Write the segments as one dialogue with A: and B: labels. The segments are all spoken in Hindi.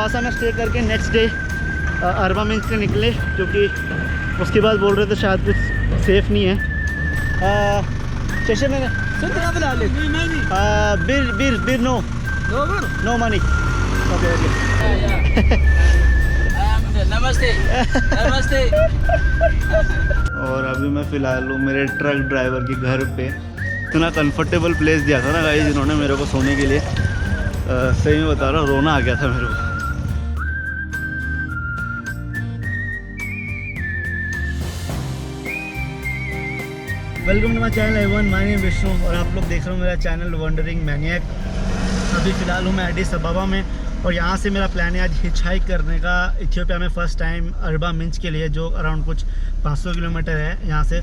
A: लवासा में स्टे करके नेक्स्ट डे अरबा मिंच से निकले, क्योंकि उसके बाद बोल रहे थे शायद कुछ सेफ़ नहीं है। चेशे में बिर नो मनी। ओके
B: नमस्ते नमस्ते।
A: और अभी मैं फ़िलहाल हूँ मेरे ट्रक ड्राइवर के घर पे। इतना कंफर्टेबल प्लेस दिया था ना गाइस जिन्होंने मेरे को सोने के लिए, सही में बता रहा हूँ रोना आ गया था मेरे को। Welcome to my channel everyone, my name Vishnu और आप लोग देख रहे हो मेरा चैनल वंडरिंग मैनियक। अभी फ़िलहाल हूँ मैं एडिस अबाबा में और यहाँ से मेरा प्लान है आज हिच हाइक करने का इथियोपिया में फ़र्स्ट टाइम अरबा मिंच के लिए, जो अराउंड कुछ 500 किलोमीटर है यहाँ से।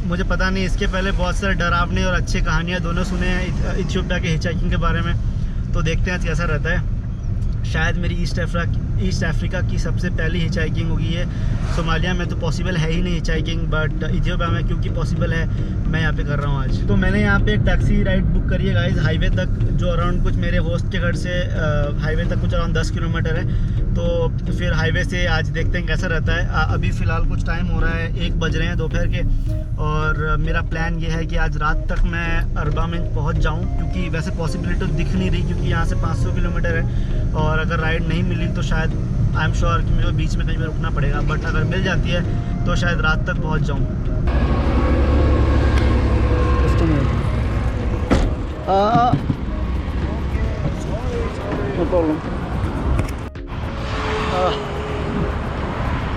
A: मुझे पता नहीं, इसके पहले बहुत सारे डरावने और अच्छे कहानियाँ दोनों सुने हैं इथियोपिया के हिच हाइकिंग के बारे में, तो देखते हैं आज कैसा रहता है। शायद मेरी ईस्ट अफ्रीका की सबसे पहली हिच हाइकिंग होगी ये। सोमालिया में तो पॉसिबल है ही नहीं हिच हाइकिंग, बट इथियोपिया में क्योंकि पॉसिबल है मैं यहाँ पे कर रहा हूँ आज। तो मैंने यहाँ पे एक टैक्सी राइड बुक करी है गाइस हाईवे तक, जो अराउंड कुछ मेरे होस्ट के घर से हाईवे तक कुछ अराउंड 10 किलोमीटर है। तो फिर हाईवे से आज देखते हैं कैसा रहता है। अभी फ़िलहाल कुछ टाइम हो रहा है, 1 बज रहे हैं दोपहर के, और मेरा प्लान ये है कि आज रात तक मैं अरबा मिंच पहुँच जाऊँ, क्योंकि वैसे पॉसिबिलिटी तो दिख नहीं रही, क्योंकि यहाँ से 500 किलोमीटर है और अगर राइड नहीं मिली तो शायद आई एम श्योर कि मुझे बीच में कहीं पर रुकना पड़ेगा, बट अगर मिल जाती है तो शायद रात तक पहुँच जाऊँ। No problem.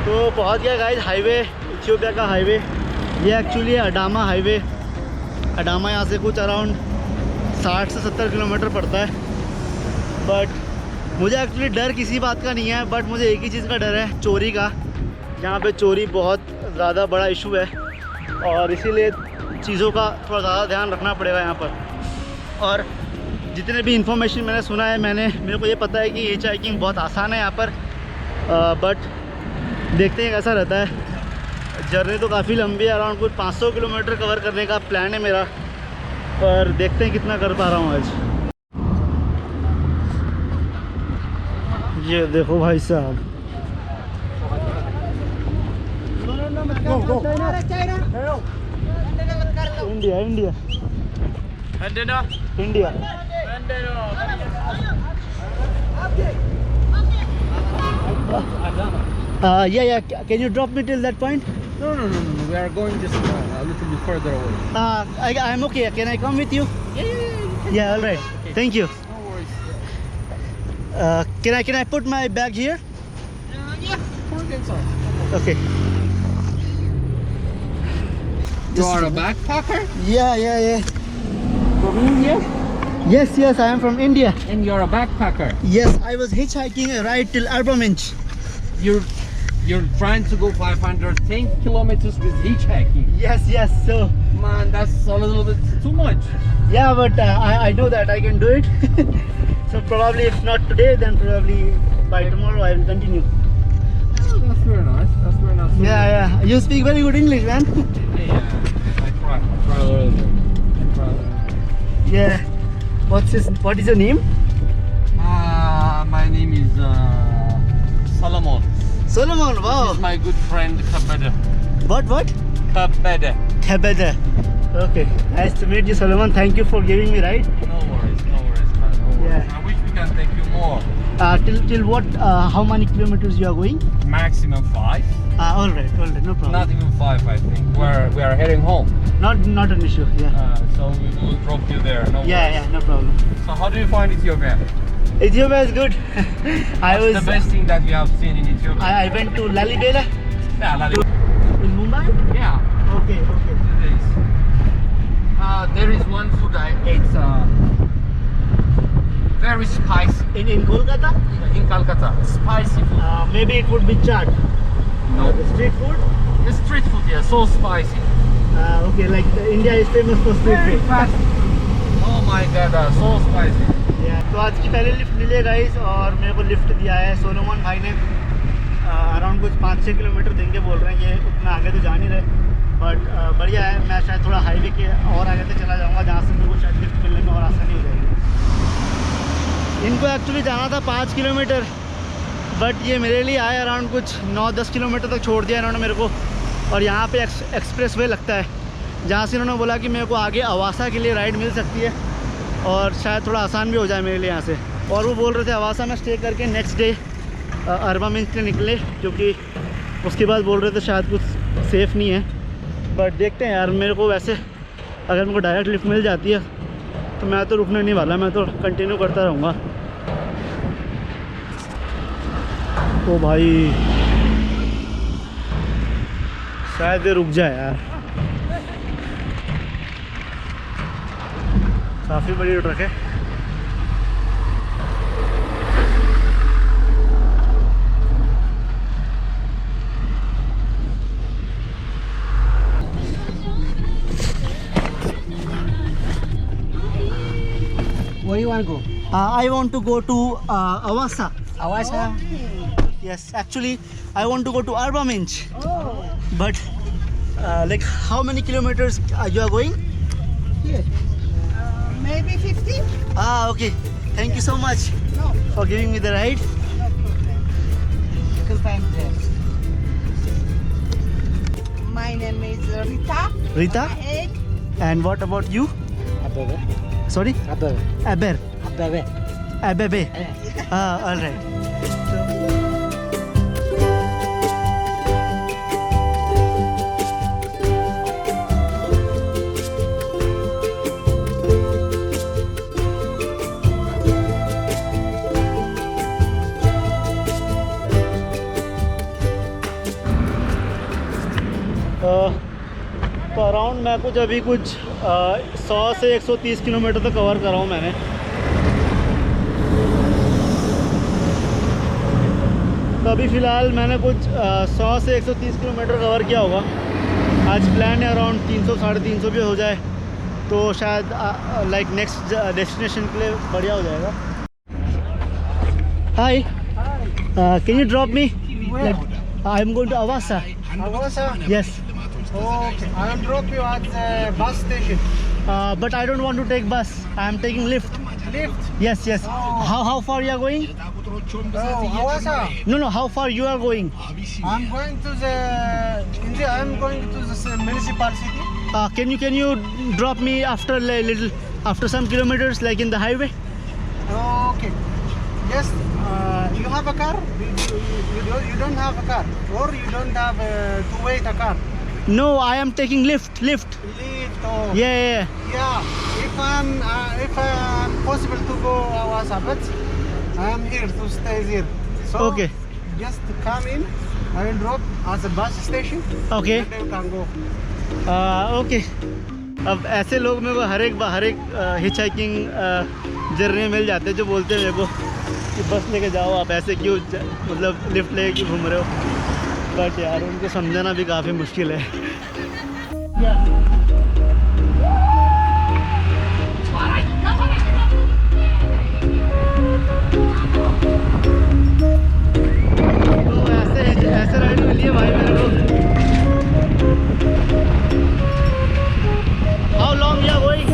A: तो पहुँच गया गाइस हाईवे, इथियोपिया का हाईवे। ये एक्चुअली है अडामा हाईवे। अडामा यहाँ से कुछ अराउंड 60 से 70 किलोमीटर पड़ता है। बट मुझे एक्चुअली डर किसी बात का नहीं है, बट मुझे एक ही चीज़ का डर है, चोरी का। यहाँ पे चोरी बहुत ज़्यादा बड़ा इशू है और इसीलिए चीज़ों का थोड़ा ज़्यादा ध्यान रखना पड़ेगा यहाँ पर। और जितने भी इन्फॉर्मेशन मैंने सुना है, मेरे को ये पता है कि हिच हाइकिंग बहुत आसान है यहाँ पर, बट देखते हैं कैसा रहता है। जर्नी तो काफ़ी लंबी है, अराउंड कुछ 500 किलोमीटर कवर करने का प्लान है मेरा, पर देखते हैं कितना कर पा रहा हूँ आज। ये देखो भाई साहब, India India India. Yeah, can you drop me till that point?
B: No. We are going just a little bit further away.
A: I'm okay. Can I come with you? Yeah, all right.
B: Okay.
A: Thank you.
B: No worries.
A: Can I put my bag here?
B: Yeah, put it inside.
A: Okay.
B: You are a backpacker?
A: Yeah.
B: From India?
A: Yes, I am from India.
B: And you're a backpacker?
A: Yes, I was hitchhiking a ride till Arba Minch.
B: You're trying to go 510 kilometers with hitchhiking?
A: Yes, so...
B: Man, that's a little bit too much.
A: Yeah, but I know that I can do it. So probably if not today, then probably by tomorrow I will continue.
B: Oh, that's very nice.
A: Yeah. You speak very good English, man.
B: Yeah, I try a little bit.
A: Yeah. What is your name?
B: My name is Solomon.
A: Solomon, wow.
B: This is my good friend Kabede.
A: What?
B: Kabede.
A: Khabeda. Okay. Nice to meet you, Solomon. Thank you for giving me ride.
B: No worries, man. No worries.
A: Yeah.
B: I wish we can take you more.
A: Till what? How many kilometers you are going?
B: Maximum 5.
A: All right. No problem.
B: Not even 5, I think. We are heading home.
A: Not an issue. Yeah.
B: So we will drop you there. No worries.
A: Yeah. No problem.
B: So how do you find Ethiopia?
A: Ethiopia is good.
B: What's the best thing that you have seen in Ethiopia?
A: I went to Lalibela
B: Yeah,
A: in Mumbai.
B: yeah.
A: Okay.
B: 2 days. There is one food I ate. Very spicy.
A: In Kolkata,
B: In Calcutta. Spicy food.
A: maybe it would be chaat.
B: No.
A: Street food.
B: The street food, yeah, so spicy.
A: Okay, like India is famous for street
B: Very
A: food.
B: fast. Oh my god, so spicy.
A: तो आज की पहले लिफ्ट मिली है गाइस, और मेरे को लिफ्ट दिया है सोलोमन भाई ने। अराउंड कुछ 5-6 किलोमीटर देंगे बोल रहे हैं, ये उतना आगे तो जा नहीं रहे, बट बढ़िया है। मैं शायद थोड़ा हाईवे के और आगे तक चला जाऊंगा, जहाँ से मेरे को शायद लिफ्ट मिलने में और आसानी हो जाएगी। इनको एक्चुअली जाना था 5 किलोमीटर, बट ये मेरे लिए आए अराउंड कुछ 9-10 किलोमीटर तक छोड़ दिया इन्होंने मेरे को। और यहाँ पे एक्सप्रेस वे लगता है, जहाँ से इन्होंने बोला कि मेरे को आगे अवासा के लिए राइड मिल सकती है और शायद थोड़ा आसान भी हो जाए मेरे लिए यहाँ से। और वो बोल रहे थे अवासा में स्टे करके नेक्स्ट डे अरबा मिंच के निकले, क्योंकि उसके बाद बोल रहे थे शायद कुछ सेफ़ नहीं है। बट देखते हैं यार, मेरे को वैसे अगर मेरे को डायरेक्ट लिफ्ट मिल जाती है तो मैं तो रुकने नहीं वाला, मैं तो कंटिन्यू करता रहूँगा। ओ भाई शायद ये रुक जाए यार, काफ़ी बड़ी ट्रक है।
C: Where you want to go?
A: I want to go to Awasa.
C: Awasa?
A: Yes, actually I want to go to Arba Minch.
C: Oh.
A: But like how many kilometers you are going?
C: Yes. Maybe 50?
A: Ah, okay. Thank you so much
C: No,
A: for giving me the ride.
C: no problem. You can find there. My name is Rita.
A: Rita,
C: Hey.
A: and what about you?
C: Abebe.
A: Sorry?
C: Abebe.
A: Aber.
C: Abebe.
A: Abebe. All right. तो अराउंड मैं कुछ अभी कुछ 100 से 130 किलोमीटर तक कवर कर रहा हूँ मैंने। तो अभी फ़िलहाल मैंने कुछ 100 से 130 किलोमीटर कवर किया होगा। आज प्लान है अराउंड 300-350 भी हो जाए तो शायद लाइक नेक्स्ट डेस्टिनेशन के लिए बढ़िया हो जाएगा। Hi, can you drop me? I am going to Awasa.
C: Awasa?
A: Yes.
C: Okay. I will drop you at the bus station.
A: But I don't want to take bus. I am taking lift.
C: Lift?
A: Yes, yes.
C: Oh.
A: How far you are going?
C: Oh, Awasa.
A: No, no. How far you are going?
C: I'm going to the India. I'm going to the municipal city.
A: Can you drop me after after some kilometers, like in the highway?
C: Okay. Yes. You have a car? You don't have a car, or you don't have to wait a car.
A: No, I am taking lift.
C: Lift. Oh.
A: Yeah.
C: Yeah. If I'm possible to go Awasa, but I am here to stay there. So
A: Okay.
C: just come in. I will drop at the bus station.
A: Okay.
C: And you can go.
A: Okay. अब ऐसे लोग मेरे को हर एक हिच हाइकिंग जर्नी में मिल जाते हैं जो बोलते हैं मेरे को कि बस लेके जाओ, आप ऐसे क्यों मतलब लिफ्ट लेके क्यों घूम रहे हो। बट यार उनको समझाना भी काफ़ी मुश्किल है। तो ऐसे राइड मिली है भाई मेरे को। How long you are going?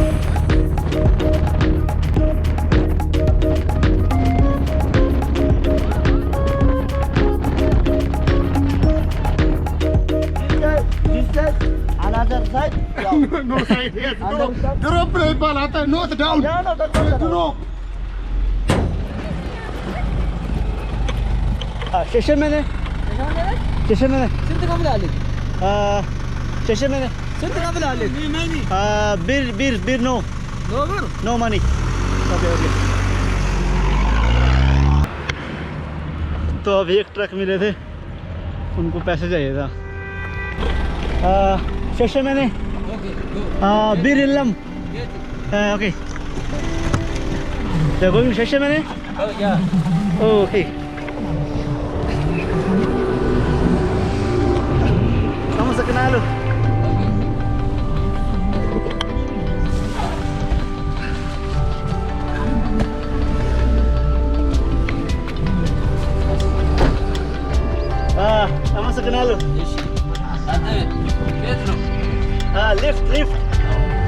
A: Another side?
C: No side. Yes.
A: Other side?
C: Drop ball at not down.
A: No, that's
C: Drop.
A: Station मैंने स्टेशन मैंने
C: Sent kabul alik.
A: स्टेशन मैंने
C: Sent kabul alik.
A: बीर no
C: Over.
A: No money. Okay. तो अभी एक ट्रक मिले थे, उनको पैसे चाहिए था। स्टेशन मैंने
C: Okay. Go.
A: बीर इल्लम। ओके, तो गोइंग स्टेशन मैंने।
C: Oh yeah.
A: Okay, vamos a Canalo. Vamos a Canalo. Lift.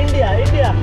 A: India.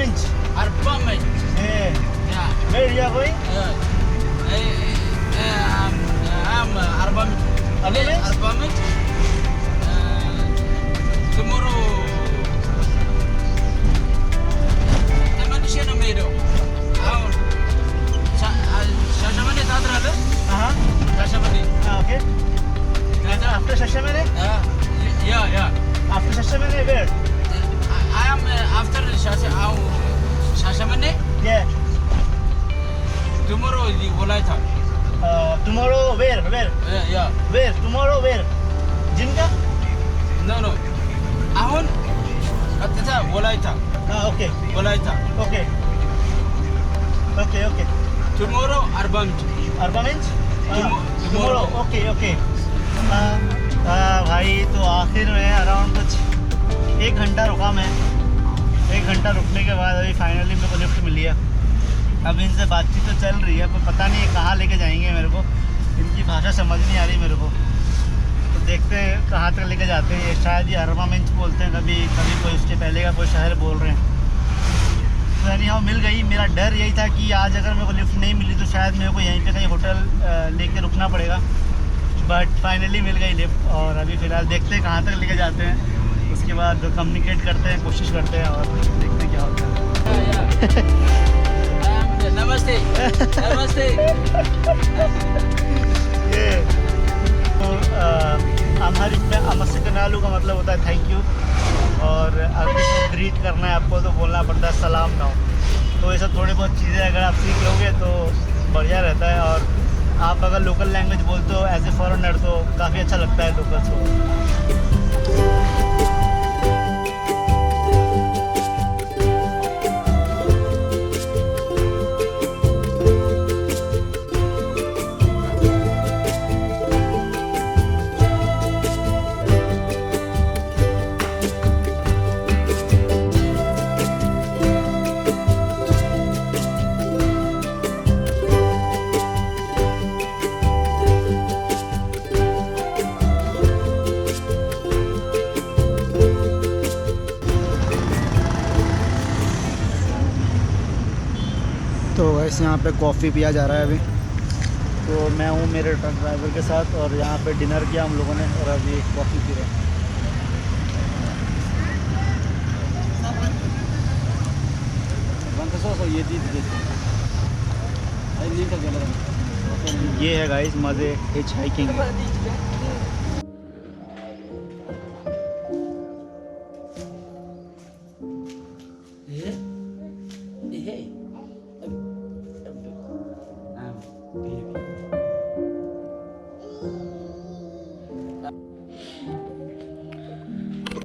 A: Arbaminch.
B: Arbaminch.
A: Yeah.
B: Yeah.
A: Where you are going?
B: I'm Arbaminch.
A: Arbaminch?
B: Arbaminch. Tomorrow. ተመልሼ ነው የምሄደው። አሁን ሻሸመኔ ታድራለህ? ሻሸመኔ።
A: Okay. After Shashamene?
B: Yeah.
A: After Shashamene, where?
B: I am after Shashamene.
A: Yeah.
B: Tomorrow is Wolaita.
A: Tomorrow, where?
B: Yeah.
A: Where? Tomorrow, where? Jinka?
B: No. Ahon. Atata Wolaita.
A: Okay.
B: Wolaita.
A: Okay.
B: Tomorrow Arbaminch.
A: Arbaminch?
B: Tomorrow.
A: Okay. भाई तो आखिर में अराउंड कुछ 1 घंटा रुका मैं। 1 घंटा रुकने के बाद अभी फाइनली मेरे को लिफ्ट मिली है। अब इनसे बातचीत तो चल रही है पर पता नहीं है कहाँ लेके जाएंगे मेरे को। इनकी भाषा समझ नहीं आ रही मेरे को, तो देखते हैं कहाँ तक लेके जाते हैं। ये शायद ये अरबामिंच बोलते हैं, कभी कोई उसके पहले का कोई शहर बोल रहे हैं। तो एनीहाउ मिल गई। मेरा डर यही था कि आज अगर मेरे को लिफ्ट नहीं मिली तो शायद मेरे को यहीं पे कहीं होटल लेके रुकना पड़ेगा, बट फाइनली मिल गई लिफ्ट। और अभी फ़िलहाल देखते हैं कहाँ तक लेके जाते हैं, उसके बाद कम्युनिकेट करते हैं, कोशिश करते हैं और देखते हैं क्या होता है।
B: Namaste.
A: ये तो अमहरिक में अमस्कनालू का मतलब होता है थैंक यू, और अगर किसी को ग्रीट करना है आपको तो बोलना पड़ता है सलाम नाउ। तो ये सब थोड़ी बहुत चीज़ें अगर आप सीख लोगे तो बढ़िया रहता है। और आप अगर लोकल लैंग्वेज बोलते हो एज ए फॉरेनर तो काफ़ी अच्छा लगता है लोकल्स को। तो वैसे यहाँ पे कॉफ़ी पिया जा रहा है अभी। तो मैं हूँ मेरे ट्रक ड्राइवर के साथ और यहाँ पे डिनर किया हम लोगों ने और अभी कॉफ़ी पी रहे हैं। ये है गाइस मज़े हिच हाइकिंग।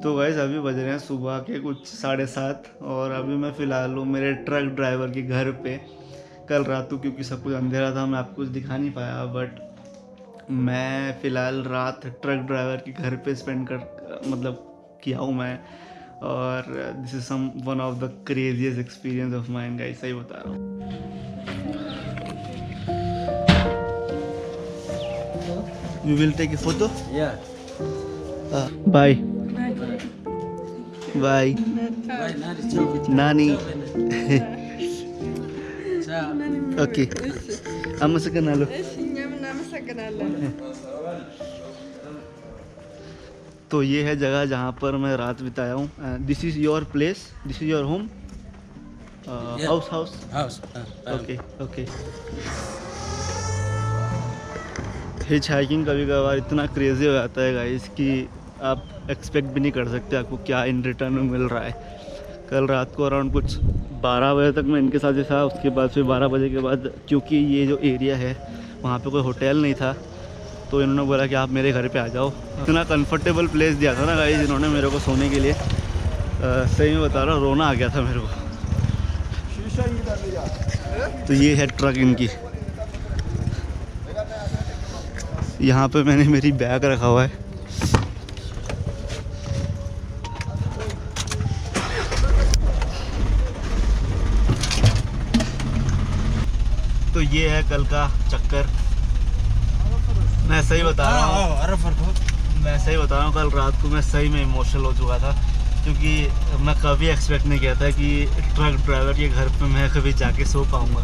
A: तो गाइस अभी बज रहे हैं सुबह के कुछ 7:30 और अभी मैं फ़िलहाल हूँ मेरे ट्रक ड्राइवर के घर पे। कल रात को क्योंकि सब कुछ अंधेरा था मैं आपको कुछ दिखा नहीं पाया, बट मैं फ़िलहाल रात ट्रक ड्राइवर के घर पे स्पेंड किया हूँ मैं। और this is one of the craziest experience of mine guys, सही बता रहा हूँ। You will take a photo? Bye bye नानी। ओके አመሰግናለሁ። तो ये है जगह जहाँ पर मैं रात बिताया हूँ। This is your place, this is your home? House. Okay. Hitch hiking कभी कभार इतना क्रेज़ी हो जाता है गाइस कि आप एक्सपेक्ट भी नहीं कर सकते आपको क्या इन रिटर्न में मिल रहा है। कल रात को अराउंड कुछ 12 बजे तक मैं इनके साथ ही था। उसके बाद फिर 12 बजे के बाद क्योंकि ये जो एरिया है वहाँ पे कोई होटल नहीं था तो इन्होंने बोला कि आप मेरे घर पे आ जाओ। इतना कंफर्टेबल प्लेस दिया था ना गाइस इन्होंने मेरे को सोने के लिए, सही में बता रहा हूँ रोना आ गया था मेरे को। तो ये है ट्रक इनकी। यहाँ पे मैंने मेरी बैग रखा हुआ है। तो ये है कल का चक्कर। मैं सही बता रहा हूँ कल रात को मैं सही में इमोशनल हो चुका था क्योंकि मैं कभी एक्सपेक्ट नहीं किया था कि ट्रक ड्राइवर के घर पे मैं कभी जाके सो पाऊँगा।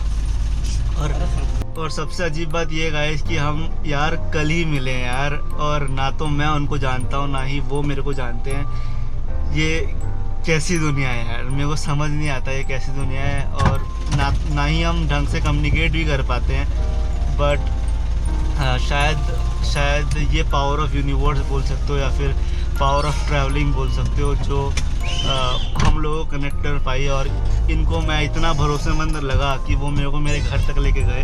A: और सबसे अजीब बात ये गाइस कि हम यार कल ही मिले हैं यार, और ना तो मैं उनको जानता हूँ ना ही वो मेरे को जानते हैं। ये कैसी दुनिया है यार, मेरे को समझ नहीं आता ये कैसी दुनिया है। और ना ही हम ढंग से कम्युनिकेट भी कर पाते हैं। बट शायद ये पावर ऑफ यूनिवर्स बोल सकते हो या फिर पावर ऑफ ट्रैवलिंग बोल सकते हो, जो हम लोगों को कनेक्ट कर पाई। और इनको मैं इतना भरोसेमंद लगा कि वो मेरे को मेरे घर तक लेके गए,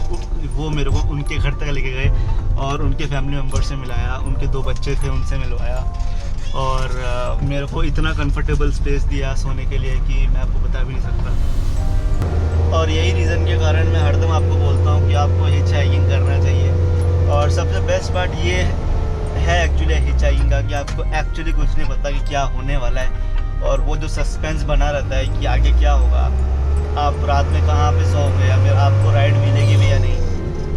A: वो मेरे को उनके घर तक लेके गए और उनके फैमिली मेम्बर से मिलाया, उनके 2 बच्चे थे उनसे मिलवाया, और मेरे को इतना कंफर्टेबल स्पेस दिया सोने के लिए कि मैं आपको बता भी नहीं सकता। और यही रीज़न के कारण मैं हरदम आपको बोलता हूँ कि आपको हिच हाइकिंग करना चाहिए। और सबसे बेस्ट पार्ट ये है एक्चुअली हिच हाइकिंग का कि आपको एक्चुअली कुछ नहीं पता कि क्या होने वाला है, और वो जो सस्पेंस बना रहता है कि आगे क्या होगा, आप रात में कहाँ पे सोओगे या फिर आपको राइड मिलेगी भी या नहीं।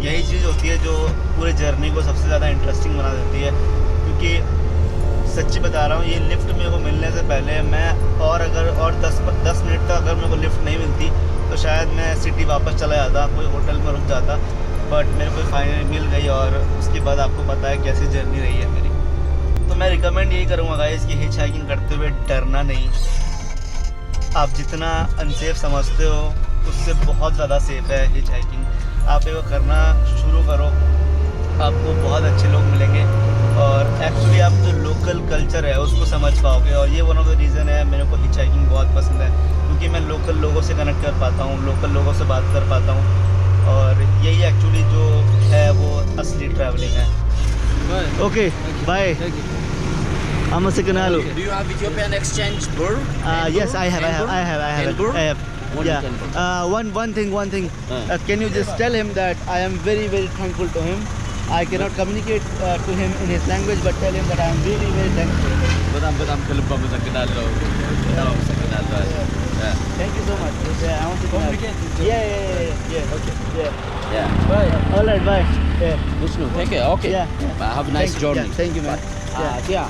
A: यही चीज़ होती है जो पूरे जर्नी को सबसे ज़्यादा इंटरेस्टिंग बना देती है। क्योंकि सच्ची बता रहा हूँ, ये लिफ्ट मेरे को मिलने से पहले मैं और 10 मिनट तक अगर मेरे को लिफ्ट नहीं मिलती तो शायद मैं सिटी वापस चला जाता, कोई होटल में रुक जाता। बट मेरे को फाइनली मिल गई, और उसके बाद आपको पता है कैसी जर्नी रही है मेरी। तो मैं रिकमेंड यही करूँगा गाइस कि हिच हाइकिंग करते हुए डरना नहीं। आप जितना अनसेफ समझते हो उससे बहुत ज़्यादा सेफ है हिच हाइकिंग। आप ये करना शुरू करो, आपको बहुत अच्छे लोग मिलेंगे और एक्चुअली आप जो लोकल कल्चर है उसको समझ पाओगे। और ये वन ऑफ द रीज़न है मेरे को हिच हाइकिंग बहुत पसंद है, क्योंकि मैं लोकल लोगों से कनेक्ट कर पाता हूँ, लोकल लोगों से बात कर पाता हूँ, और यही एक्चुअली जो है वो असली ट्रैवलिंग है। Okay bye. I'm a Sikanalo.
D: Do you have Ethiopian exchange birr?
A: Yes, I have.
D: Elbur?
A: I have.
D: What
A: Yeah.
D: is Elbur?
A: One thing. Can you just tell him that I am very, very thankful to him. I cannot communicate to him in his language, but tell him that I am very, very thankful.
D: በጣም ከልብ አመሰግናለሁ። በጣም አመሰግናለሁ።
A: Thank you so much. Yeah, I want to communicate. Yeah. Okay.
D: Yeah.
A: Bye. All right. Bye. Yeah.
D: Vishnu, take care. Okay.
A: Yeah.
D: Have a nice journey.
A: Yeah, thank you, man.
D: Yeah.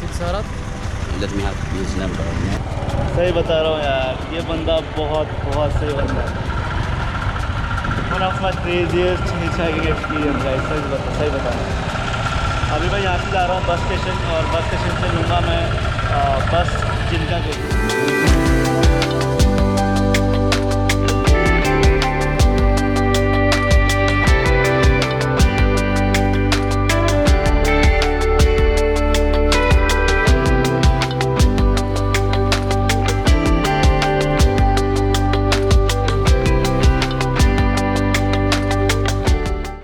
D: 64 let me have his number.
A: सही बता रहा हूँ यार, ये बंदा बहुत सही बंदा है। One of my craziest hitchhiking experience है, सही बता रहा हूँ। अभी मैं यहाँ से जा रहा हूँ बस स्टेशन, और बस स्टेशन से लूँगा मैं बस चिल्का के।